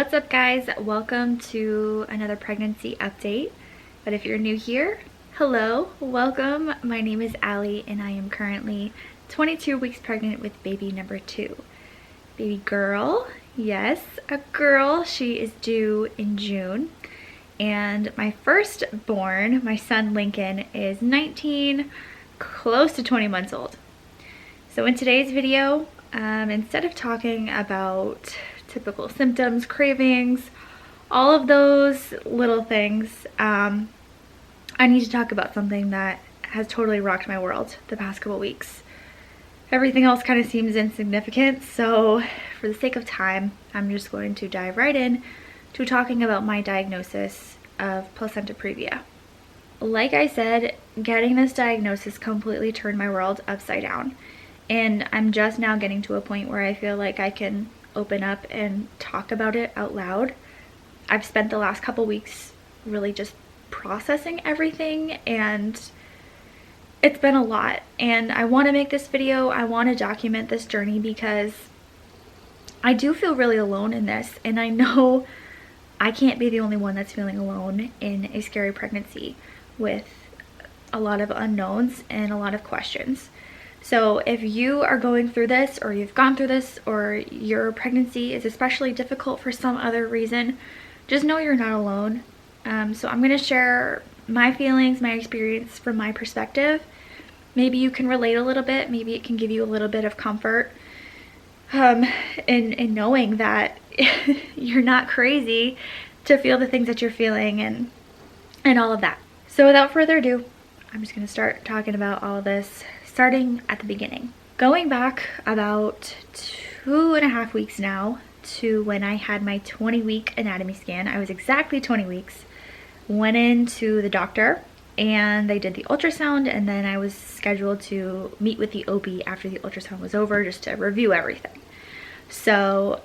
What's up, guys? Welcome to another pregnancy update. But if you're new here, hello, welcome. My name is Allie and I am currently 22 weeks pregnant with baby number 2. Baby girl, yes, a girl. She is due in June. And my firstborn, my son Lincoln, is 19, close to 20 months old. So in today's video, instead of talking about typical symptoms, cravings, all of those little things, I need to talk about something that has totally rocked my world the past couple weeks. Everything else kind of seems insignificant, so for the sake of time, I'm just going to dive right in to talking about my diagnosis of placenta previa. Like I said, getting this diagnosis completely turned my world upside down, and I'm just now getting to a point where I feel like I can open up and talk about it out loud. I've spent the last couple weeks really just processing everything, and it's been a lot, and I want to make this video. I want to document this journey because I do feel really alone in this, and I know I can't be the only one that's feeling alone in a scary pregnancy with a lot of unknowns and a lot of questions. So if you are going through this, or you've gone through this, or your pregnancy is especially difficult for some other reason, just know you're not alone. So I'm going to share my feelings, my experience from my perspective. Maybe you can relate a little bit. Maybe it can give you a little bit of comfort in knowing that you're not crazy to feel the things that you're feeling and all of that. So without further ado, I'm just going to start talking about all of this, starting at the beginning. Going back about 2.5 weeks now to when I had my 20-week anatomy scan. I was exactly 20 weeks. Went into the doctor and they did the ultrasound, and then I was scheduled to meet with the OB after the ultrasound was over just to review everything. So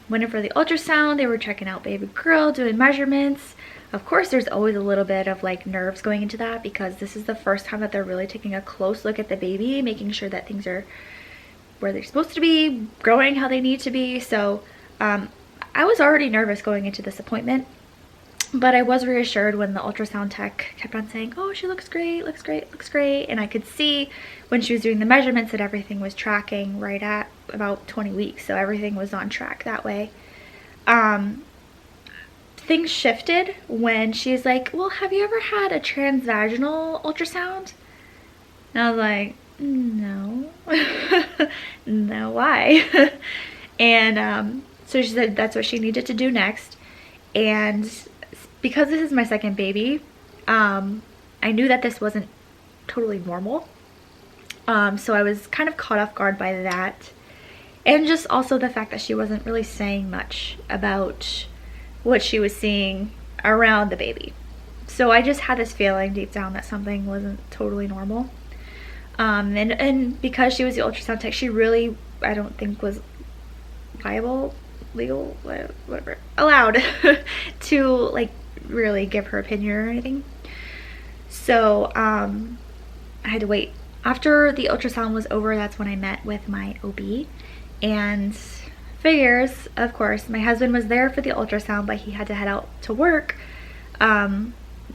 went in for the ultrasound. They were checking out baby girl, doing measurements. Of course, there's always a little bit of like nerves going into that because this is the first time that they're really taking a close look at the baby, making sure that things are where they're supposed to be, growing how they need to be. So I was already nervous going into this appointment, but I was reassured when the ultrasound tech kept on saying, oh, she looks great, looks great, looks great. And I could see when she was doing the measurements that everything was tracking right at about 20 weeks. So everything was on track that way. Things shifted when she's like, well, have you ever had a transvaginal ultrasound? And I was like, no. No, why? And so she said that's what she needed to do next. And because this is my second baby, I knew that this wasn't totally normal. So I was kind of caught off guard by that. And just also the fact that she wasn't really saying much about what she was seeing around the baby. So I just had this feeling deep down that something wasn't totally normal. And because she was the ultrasound tech, she really, I don't think was liable, legal, whatever, allowed to like really give her opinion or anything. So I had to wait. After the ultrasound was over, that's when I met with my OB, and figures, of course, my husband was there for the ultrasound, but he had to head out to work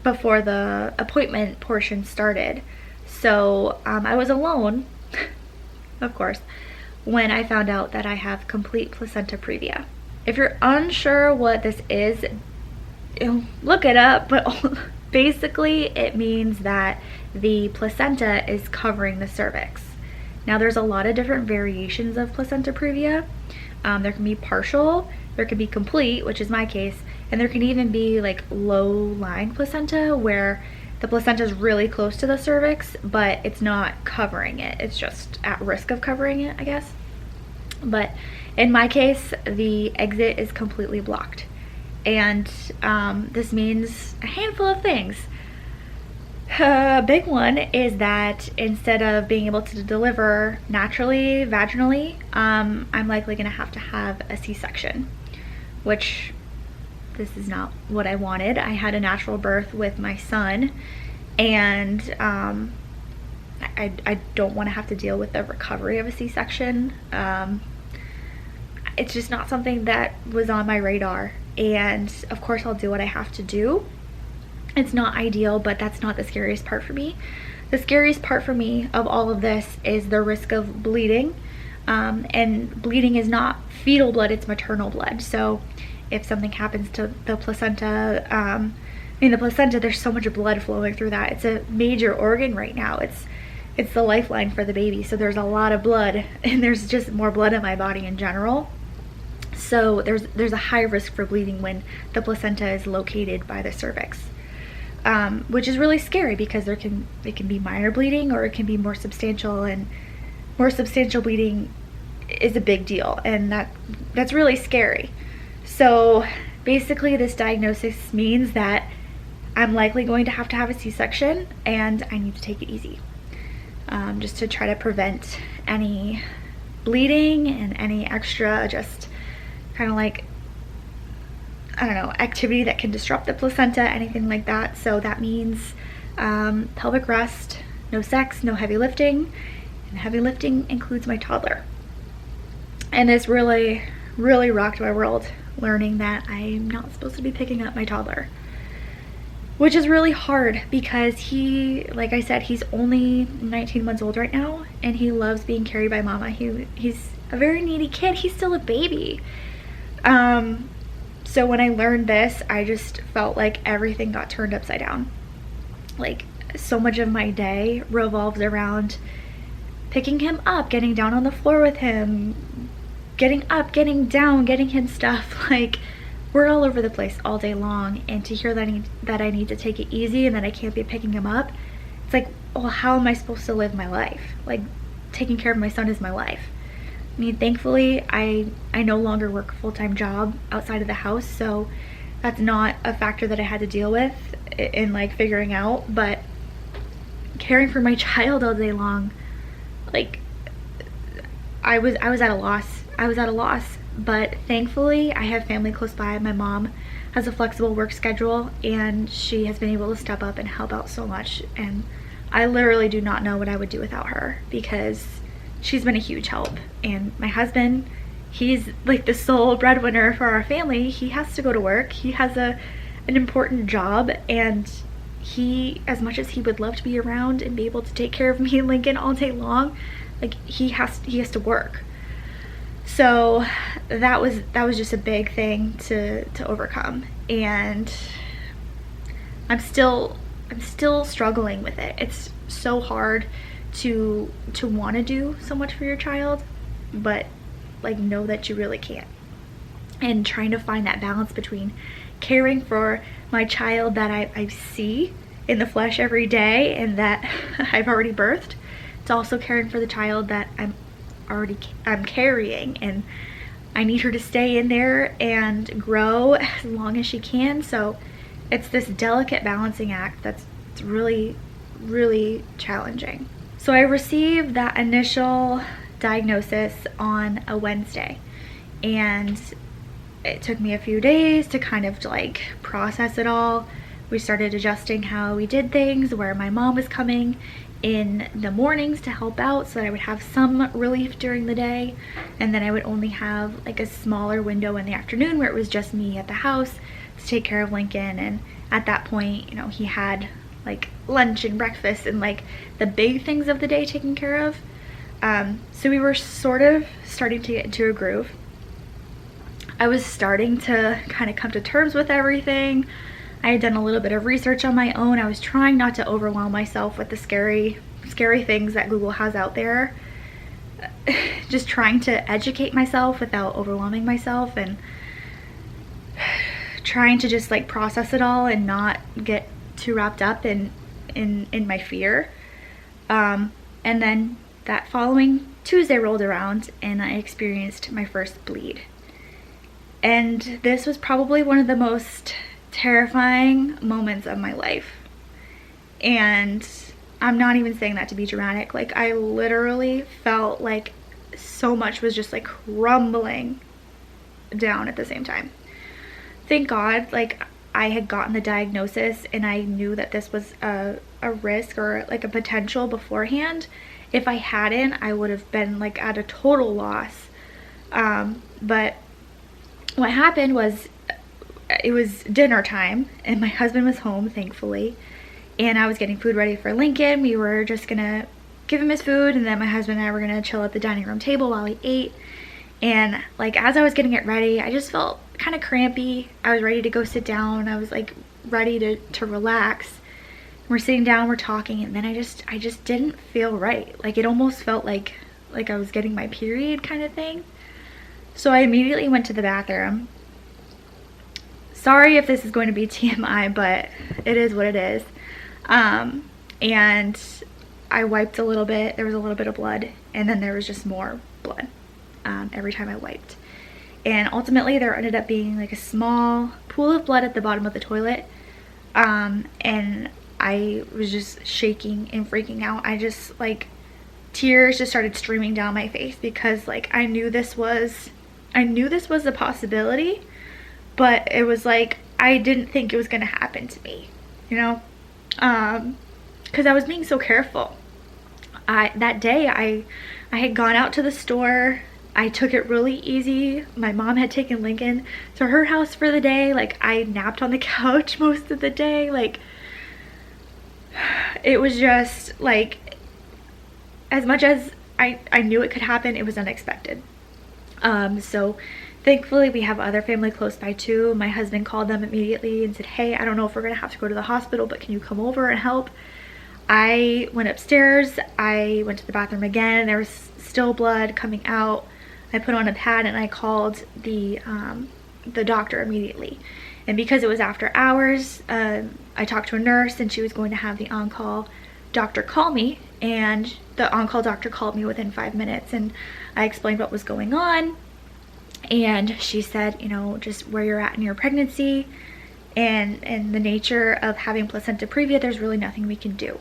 before the appointment portion started. So I was alone, of course, when I found out that I have complete placenta previa. If you're unsure what this is, look it up, but basically it means that the placenta is covering the cervix. Now there's a lot of different variations of placenta previa. There can be partial, there can be complete, which is my case, and there can even be like low-lying placenta where the placenta is really close to the cervix, but it's not covering it. It's just at risk of covering it, I guess. But in my case, the exit is completely blocked. And this means a handful of things. A big one is that instead of being able to deliver naturally, vaginally, I'm likely going to have a C-section, which this is not what I wanted. I had a natural birth with my son, and I don't want to have to deal with the recovery of a C-section. it's just not something that was on my radar. And of course I'll do what I have to do. It's not ideal, but that's not the scariest part for me. The scariest part for me of all of this is the risk of bleeding. And bleeding is not fetal blood, it's maternal blood. So if something happens to the placenta, the placenta, there's so much blood flowing through that. It's a major organ right now. It's the lifeline for the baby. So there's a lot of blood, and there's just more blood in my body in general. So there's a high risk for bleeding when the placenta is located by the cervix, which is really scary because it can be minor bleeding, or it can be more substantial, and more substantial bleeding is a big deal, and that's really scary. So basically this diagnosis means that I'm likely going to have a C-section, and I need to take it easy, just to try to prevent any bleeding and any extra just kind of like, I don't know, activity that can disrupt the placenta, anything like that. So that means pelvic rest, no sex, no heavy lifting, and heavy lifting includes my toddler. And this really, really rocked my world, learning that I'm not supposed to be picking up my toddler, which is really hard because he, like I said, he's only 19 months old right now, and he loves being carried by mama. He's a very needy kid. He's still a baby. So when I learned this, I just felt like everything got turned upside down. Like, so much of my day revolves around picking him up, getting down on the floor with him, getting up, getting down, getting him stuff. Like, we're all over the place all day long, and to hear that I need to take it easy and that I can't be picking him up, it's like, well, how am I supposed to live my life? Like, taking care of my son is my life. I mean, thankfully, I no longer work a full-time job outside of the house, so that's not a factor that I had to deal with in like figuring out. But caring for my child all day long, like, I was at a loss. I was at a loss. But thankfully, I have family close by. My mom has a flexible work schedule, and she has been able to step up and help out so much. And I literally do not know what I would do without her, because she's been a huge help. And my husband, he's like the sole breadwinner for our family. He has to go to work. He has an important job, and he, as much as he would love to be around and be able to take care of me and Lincoln all day long, like, he has to work. So that was just a big thing to overcome, and I'm still struggling with it. It's so hard to want to do so much for your child, but like, know that you really can't, and trying to find that balance between caring for my child that I see in the flesh every day and that I've already birthed, to also caring for the child that I'm carrying, and I need her to stay in there and grow as long as she can. So it's this delicate balancing act that's really, really challenging. So I received that initial diagnosis on a Wednesday, and it took me a few days to kind of like process it all. We started adjusting how we did things, where my mom was coming in the mornings to help out so that I would have some relief during the day, and then I would only have like a smaller window in the afternoon where it was just me at the house to take care of Lincoln. And at that point, you know, he had like lunch and breakfast and like the big things of the day taken care of. So we were sort of starting to get into a groove. I was starting to kind of come to terms with everything. I had done a little bit of research on my own. I was trying not to overwhelm myself with the scary things that Google has out there. Just trying to educate myself without overwhelming myself, and trying to just like process it all and not get too wrapped up in my fear. And then that following Tuesday rolled around, and I experienced my first bleed. And this was probably one of the most terrifying moments of my life. And I'm not even saying that to be dramatic. Like, I literally felt like so much was just like crumbling down at the same time. Thank God, like, I had gotten the diagnosis and I knew that this was a risk or like a potential beforehand. If I hadn't, I would have been like at a total loss But what happened was, it was dinner time and my husband was home, thankfully, and I was getting food ready for Lincoln. We were just gonna give him his food, and then my husband and I were gonna chill at the dining room table while he ate. And like, as I was getting it ready, I just felt kind of crampy. I was ready to go sit down. I was like ready to relax. We're sitting down, we're talking, and then I just didn't feel right. Like, it almost felt like I was getting my period kind of thing. So I immediately went to the bathroom. Sorry if this is going to be TMI, but it is what it is. And I wiped a little bit. There was a little bit of blood, and then there was just more blood every time I wiped. And ultimately there ended up being like a small pool of blood at the bottom of the toilet. And I was just shaking and freaking out. I just, like, tears just started streaming down my face, because like I knew this was a possibility, but it was like I didn't think it was gonna happen to me, you know, because I was being so careful. That day I had gone out to the store. I took it really easy. My mom had taken Lincoln to her house for the day. Like, I napped on the couch most of the day. Like, it was just like, as much as I knew it could happen, it was unexpected. So thankfully we have other family close by too. My husband called them immediately and said, hey, I don't know if we're gonna have to go to the hospital, but can you come over and help? I went upstairs. I went to the bathroom again. There was still blood coming out. I put on a pad and I called the doctor immediately. And because it was after hours, I talked to a nurse, and she was going to have the on-call doctor call me, and the on-call doctor called me within 5 minutes, and I explained what was going on, and she said, you know, just where you're at in your pregnancy and the nature of having placenta previa, there's really nothing we can do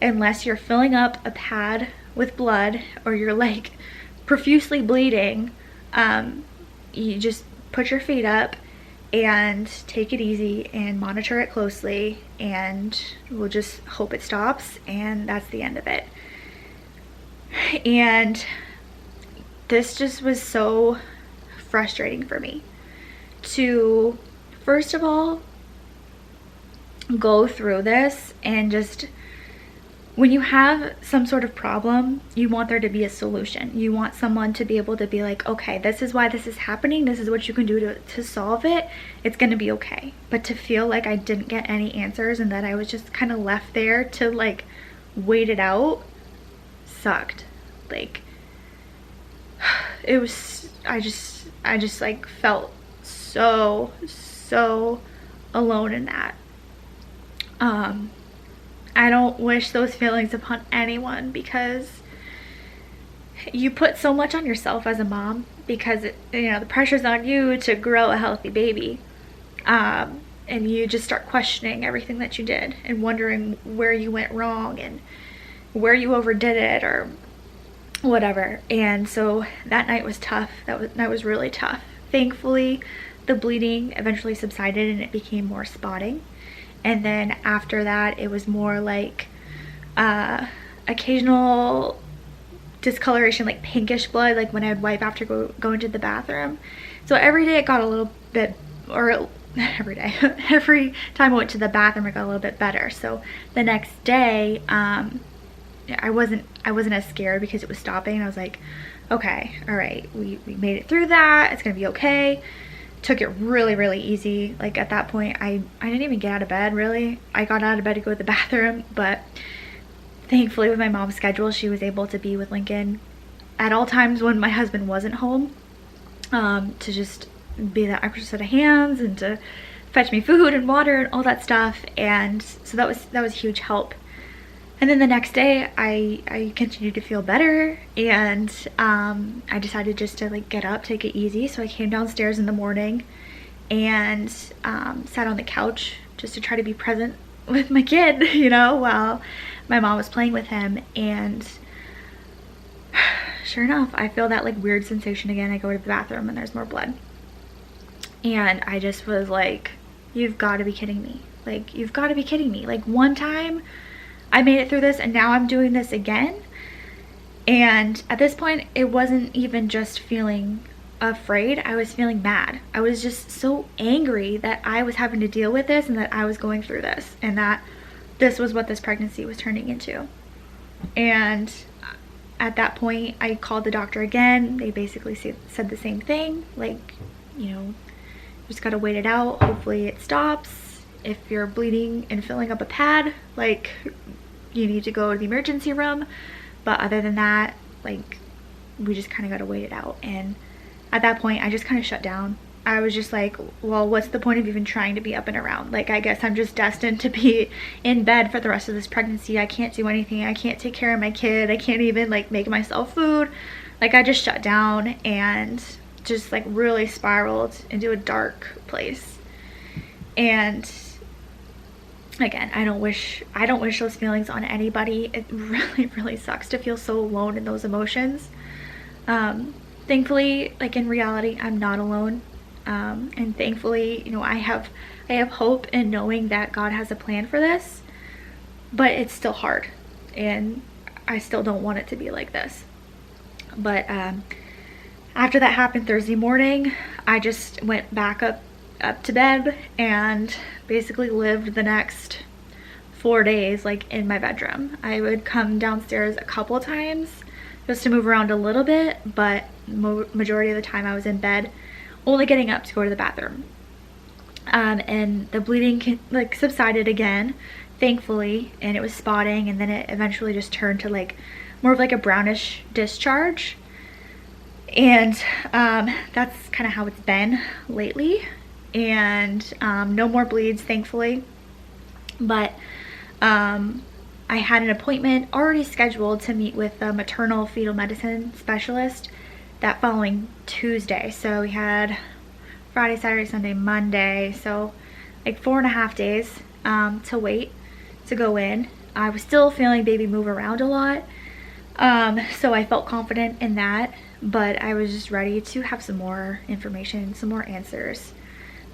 unless you're filling up a pad with blood or you're like profusely bleeding. You just put your feet up and take it easy and monitor it closely, and we'll just hope it stops, and that's the end of it. And this just was so frustrating for me to, first of all, go through this, and just, when you have some sort of problem, you want there to be a solution. You want someone to be able to be like, okay, this is why this is happening. This is what you can do to solve it. It's going to be okay. But to feel like I didn't get any answers and that I was just kind of left there to like wait it out sucked. Like, it was, I just like felt so alone in that. I don't wish those feelings upon anyone, because you put so much on yourself as a mom, because you know, the pressure's on you to grow a healthy baby, and you just start questioning everything that you did and wondering where you went wrong and where you overdid it or whatever. And so that night was tough. That was really tough. Thankfully, the bleeding eventually subsided and it became more spotting. And then after that, it was more like occasional discoloration, like pinkish blood, like when I would wipe after going to the bathroom. So every day it got a little bit, or every day, every time I went to the bathroom it got a little bit better. So the next day, I wasn't as scared because it was stopping. I was like, okay, all right, we made it through that. It's gonna be okay. Took it really easy. Like at that point, I didn't even get out of bed really. I got out of bed to go to the bathroom, but thankfully with my mom's schedule, she was able to be with Lincoln at all times when my husband wasn't home, to just be that extra set of hands and to fetch me food and water and all that stuff. And so that was a huge help. And then the next day I continued to feel better, and I decided just to like get up, take it easy. So I came downstairs in the morning and sat on the couch just to try to be present with my kid, you know, while my mom was playing with him. And sure enough, I feel that like weird sensation again. I go to the bathroom and there's more blood. And I just was like, you've got to be kidding me. Like, you've got to be kidding me. Like, one time I made it through this and now I'm doing this again. And at this point, it wasn't even just feeling afraid. I was feeling mad. I was just so angry that I was having to deal with this and that I was going through this and that this was what this pregnancy was turning into. And at that point, I called the doctor again. They basically said the same thing, like, you know, just gotta wait it out. Hopefully it stops. If you're bleeding and filling up a pad, like, you need to go to the emergency room. But other than that, like, we just kind of gotta wait it out. And at that point, I just kind of shut down. I was just like, well, what's the point of even trying to be up and around? Like, I guess I'm just destined to be in bed for the rest of this pregnancy. I can't do anything. I can't take care of my kid. I can't even like make myself food. Like, I just shut down and just like really spiraled into a dark place. And again, I don't wish those feelings on anybody. It really sucks to feel so alone in those emotions. Thankfully, like, in reality, I'm not alone. And thankfully, you know, I have hope in knowing that God has a plan for this, but it's still hard and I still don't want it to be like this. But after that happened Thursday morning, I just went back up to bed and basically lived the next 4 days like in my bedroom. I would come downstairs a couple times just to move around a little bit, but majority of the time I was in bed, only getting up to go to the bathroom. And the bleeding like subsided again, thankfully, and it was spotting, and then it eventually just turned to like more of like a brownish discharge. And that's kind of how it's been lately. And no more bleeds, thankfully. But I had an appointment already scheduled to meet with a maternal fetal medicine specialist that following Tuesday. So we had Friday, Saturday, Sunday, Monday, so like 4.5 days to wait to go in. I was still feeling baby move around a lot, so I felt confident in that, but I was just ready to have some more information, some more answers.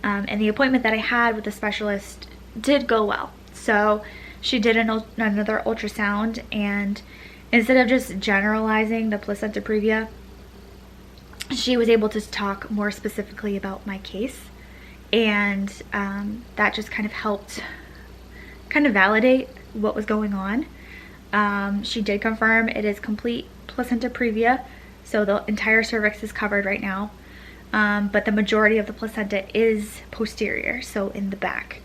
And the appointment that I had with the specialist did go well. So she did another ultrasound, and instead of just generalizing the placenta previa, she was able to talk more specifically about my case, and that just kind of helped kind of validate what was going on. She did confirm it is complete placenta previa, so the entire cervix is covered right now, but the majority of the placenta is posterior, so in the back.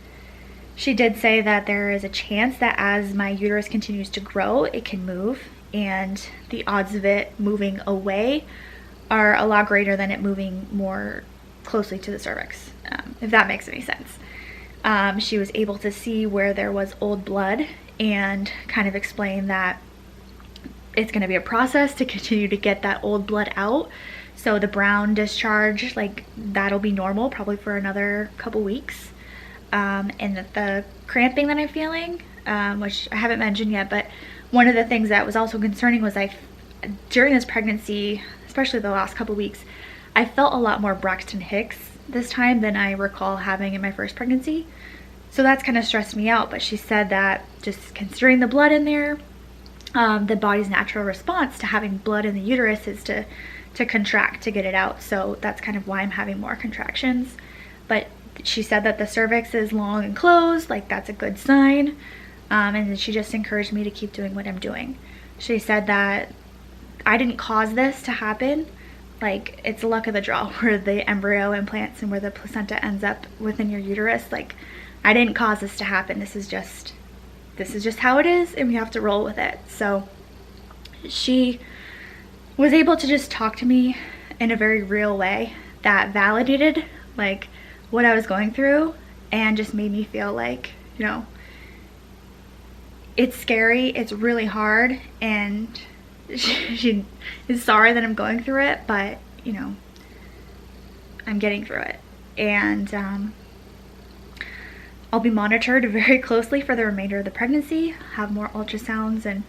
She did say that there is a chance that as my uterus continues to grow, it can move, and the odds of it moving away are a lot greater than it moving more closely to the cervix, if that makes any sense. She was able to see where there was old blood and kind of explain that it's going to be a process to continue to get that old blood out. So the brown discharge, like, that'll be normal probably for another couple weeks. And that the cramping that I'm feeling, which I haven't mentioned yet, but one of the things that was also concerning was during this pregnancy, especially the last couple weeks, I felt a lot more Braxton Hicks this time than I recall having in my first pregnancy. So that's kind of stressed me out, but she said that just considering the blood in there, the body's natural response to having blood in the uterus is to contract to get it out. So that's kind of why I'm having more contractions. But she said that the cervix is long and closed, like that's a good sign. And then she just encouraged me to keep doing what I'm doing. She said that I didn't cause this to happen. Like, it's luck of the draw where the embryo implants and where the placenta ends up within your uterus. Like, I didn't cause this to happen. This is just how it is, and we have to roll with it. So she was able to just talk to me in a very real way that validated like what I was going through, and just made me feel like, you know, it's scary, it's really hard, and she is sorry that I'm going through it, but, you know, I'm getting through it. And I'll be monitored very closely for the remainder of the pregnancy, have more ultrasounds, and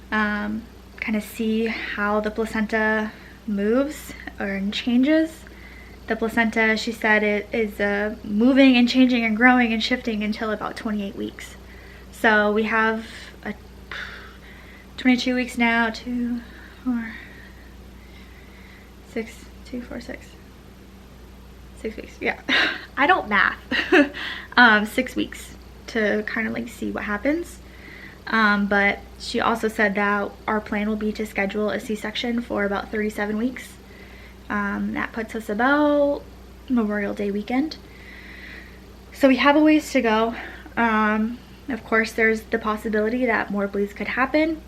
kind of see how the placenta moves or changes. The placenta, she said, it is moving and changing and growing and shifting until about 28 weeks. So we have 22 weeks now, 2, 4, 6, 2, 4, 6. 6 weeks, yeah. I don't math. 6 weeks to kind of like see what happens. But she also said that our plan will be to schedule a C-section for about 37 weeks. That puts us about Memorial Day weekend. So we have a ways to go. Of course, there's the possibility that more bleeds could happen.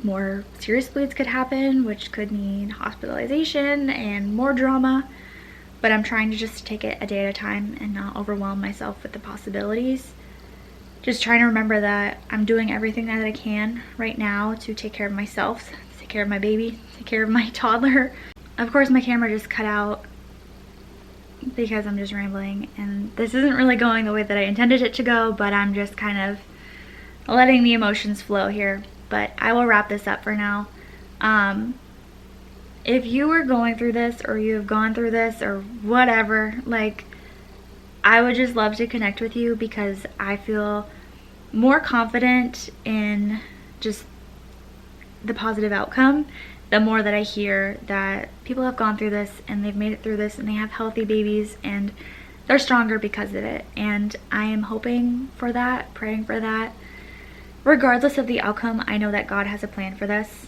More serious bleeds could happen, which could mean hospitalization and more drama. But I'm trying to just take it a day at a time and not overwhelm myself with the possibilities. Just trying to remember that I'm doing everything that I can right now to take care of myself, take care of my baby, take care of my toddler. Of course, my camera just cut out because I'm just rambling, and this isn't really going the way that I intended it to go, but I'm just kind of letting the emotions flow here. But I will wrap this up for now. If you were going through this, or you have gone through this, or whatever, like, I would just love to connect with you, because I feel more confident in just the positive outcome the more that I hear that people have gone through this and they've made it through this and they have healthy babies and they're stronger because of it. And I am hoping for that, praying for that. Regardless of the outcome, I know that God has a plan for this.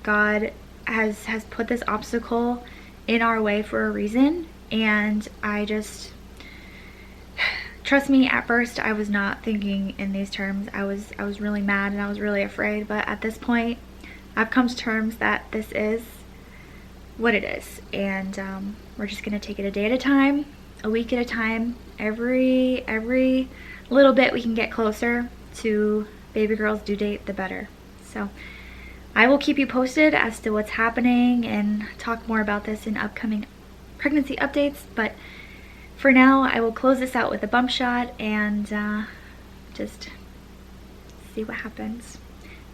God has put this obstacle in our way for a reason, and I just, trust me, at first I was not thinking in these terms. I was really mad and I was really afraid, but at this point I've come to terms that this is what it is, and we're just gonna take it a day at a time, a week at a time. Every little bit we can get closer to baby girl's due date, the better. So I will keep you posted as to what's happening and talk more about this in upcoming pregnancy updates. But for now, I will close this out with a bump shot and just see what happens.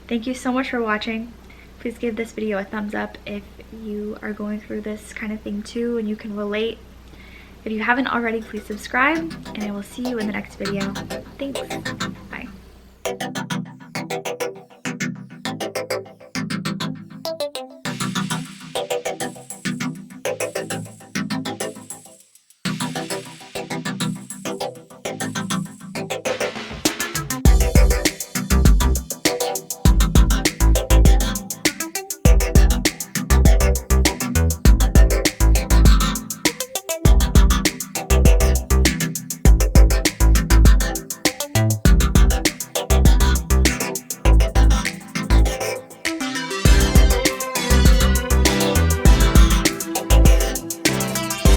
Thank you so much for watching. Please give this video a thumbs up if you are going through this kind of thing too and you can relate. If you haven't already, please subscribe, and I will see you in the next video. Thanks. Bye.